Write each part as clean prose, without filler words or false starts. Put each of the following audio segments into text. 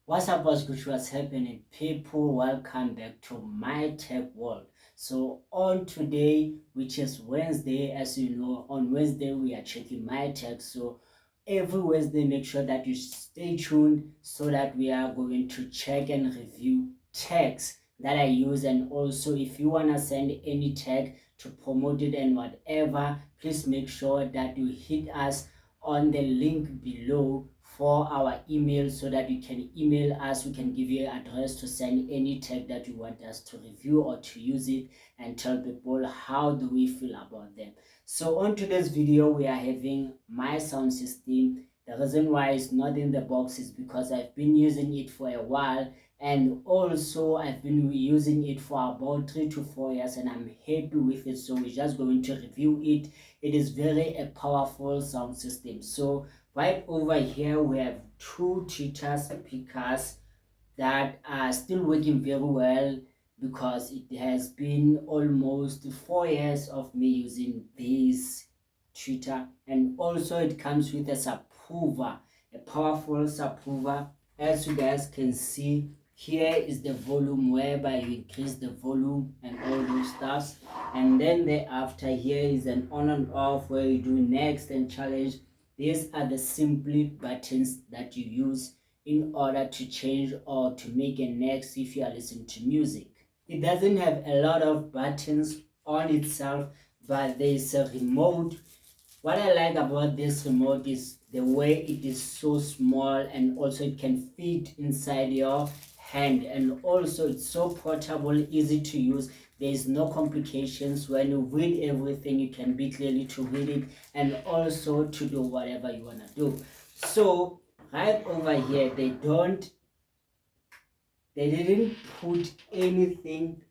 What's up, what's happening, people? Welcome back to my tech world. So on today, which is Wednesday, as you know, on Wednesday we are checking my tech. So every Wednesday, make sure that you stay tuned so that we are going to check and review tags that I use. And also, if you want to send any tag to promote it and whatever, please make sure that you hit us on the link below for our email so that you can email us. We can give you an address to send any tag that you want us to review or to use it, and tell people how do we feel about them. So on today's video, we are having my sound system. The reason why it's not in the box is because I've been using it for a while, and also I've been using it for about 3 to 4 years, and I'm happy with it. So we're just going to review it. It is very a powerful sound system. So right over here we have two tweeter speakers that are still working very well, because it has been almost 4 years of me using this tweeter. And also it comes with a subwoofer, a powerful subwoofer. As you guys can see, here is the volume whereby you increase the volume and all those stuffs, and then thereafter here is an on and off where you do next and challenge. These are the simply buttons that you use in order to change or to make a next if you are listening to music. It doesn't have a lot of buttons on itself, but there is a remote. What I like about this remote is the way it is so small, and also it can fit inside your hand, and also it's so portable, easy to use. There is no complications. When you read everything, you can be clearly to read it, and also to do whatever you want to do. So right over here, they didn't put anything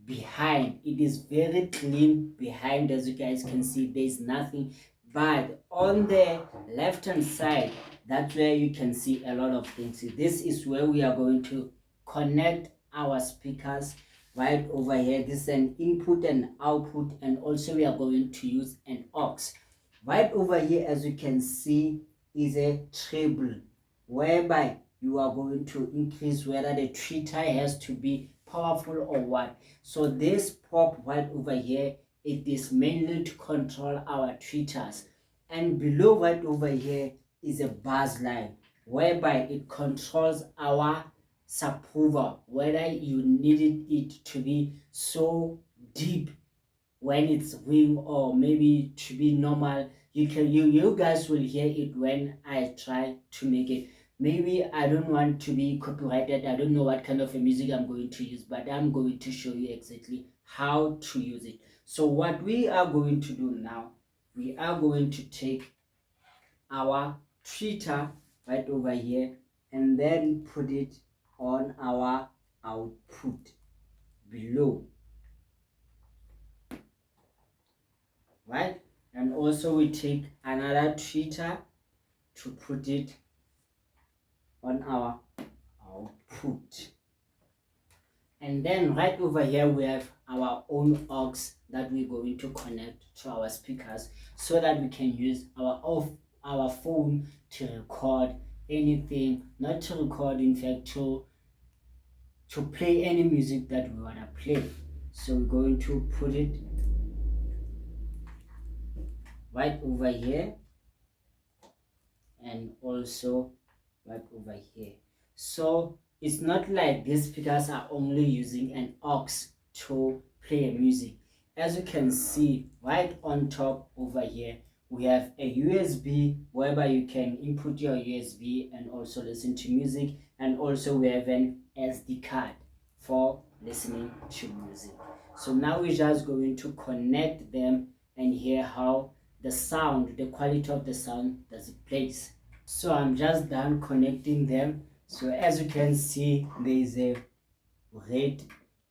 behind. It is very clean behind. As you guys can see, there's nothing, but on the left hand side, that's where you can see a lot of things. This is where we are going to connect our speakers. Right over here, this is an input and output, and also we are going to use an aux. Right over here, as you can see, is a treble, whereby you are going to increase whether the tweeter has to be powerful or what. So this pop right over here, it is mainly to control our tweeters. And below right over here is a buzz line, whereby it controls our subwoofer, whether you needed it to be so deep when it's ring, or maybe to be normal. You guys will hear it when I try to make it. Maybe I don't want to be copyrighted. I don't know what kind of a music I'm going to use, but I'm going to show you exactly how to use it. So what we are going to do now, we are going to take our tweeter right over here and then put it on our output below, right? And also we take another tweeter to put it on our output. And then right over here we have our own aux that we're going to connect to our speakers, so that we can use our phone to record anything, not to record, in fact to play any music that we want to play. So we're going to put it right over here, and also right over here. So it's not like these speakers are only using an aux to play music. As you can see right on top over here, we have a USB whereby you can input your USB and also listen to music, and also we have an SD card for listening to music. So now we're just going to connect them and hear how the sound, the quality of the sound does it plays. So I'm just done connecting them. So as you can see, there is a red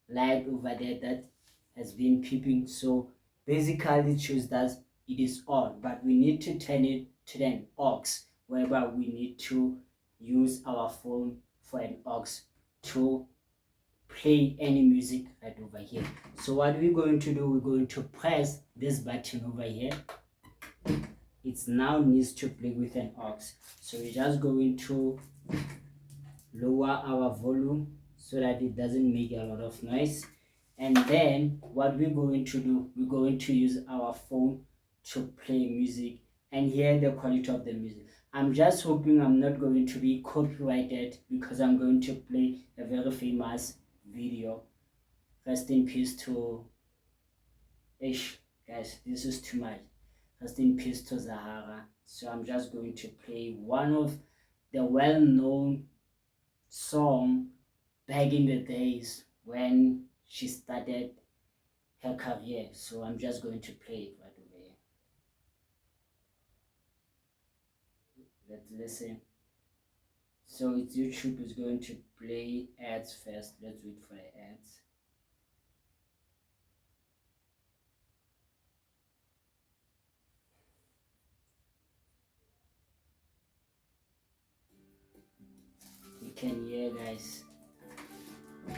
light over there that has been peeping. So basically it shows that it is on, but we need to turn it to an aux, whereby we need to use our phone for an aux to play any music right over here. So what we're going to do, we're going to press this button over here. It now needs to play with an aux. So we're just going to lower our volume so that it doesn't make a lot of noise. And then what we're going to do, we're going to use our phone to play music and hear the quality of the music. I'm just hoping I'm not going to be copyrighted because I'm going to play a very famous video. Rest in peace to Ish, guys, this is too much. Rest in peace to Zahara. So I'm just going to play one of the well-known song back in the days when she started her career. So I'm just going to play it right over here. Let's listen. So it's YouTube is going to play ads first. Let's wait for the ads. You can hear, guys. You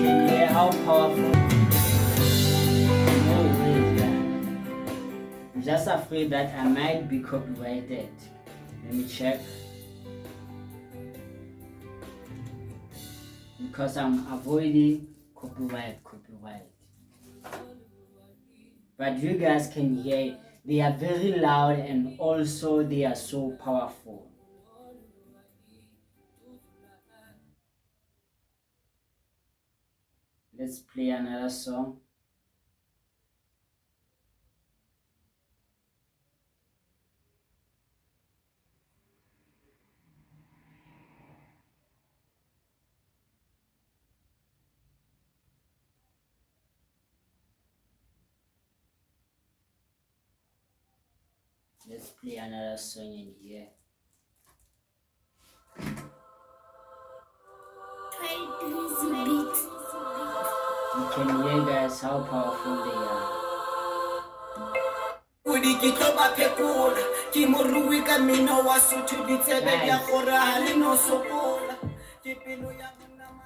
can hear how powerful. No way, guys. I'm just afraid that I might be copyrighted. Let me check. Because I'm avoiding copyright. But you guys can hear it. They are very loud and also they are so powerful. Let's play another song. Let's play another song in here. You can hear, guys, how powerful they are.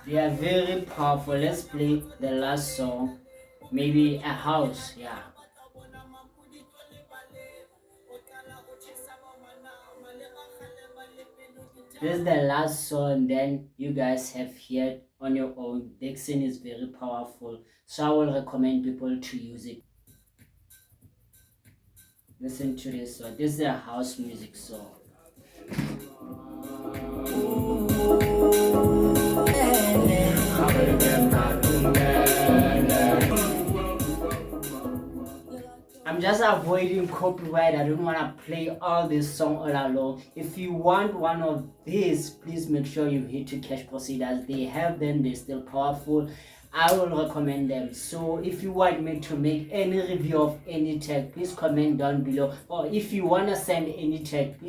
They are very powerful. Let's play the last song. Maybe a house, yeah. This is the last song, then you guys have heard on your own. Dixon is very powerful, so I will recommend people to use it. Listen to this song. This is a house music song. I'm just avoiding copyright. I don't want to play all this song all along. If you want one of these, please make sure you hit to Cash Procedures. They have them, they're still powerful. I will recommend them. So if you want me to make any review of any tech, please comment down below. Or if you want to send any tech,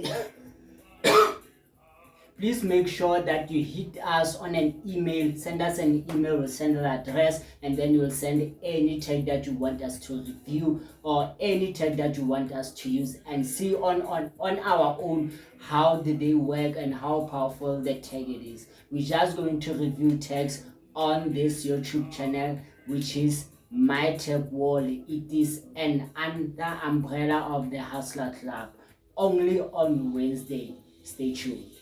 please make sure that you hit us on an email. Send us an email, we'll send an address, and then you'll send any tag that you want us to review or any tag that you want us to use and see on our own how did they work and how powerful the tag it is. We're just going to review tags on this YouTube channel, which is My Tech World. It is an under umbrella of the Hustler Club, only on Wednesday. Stay tuned.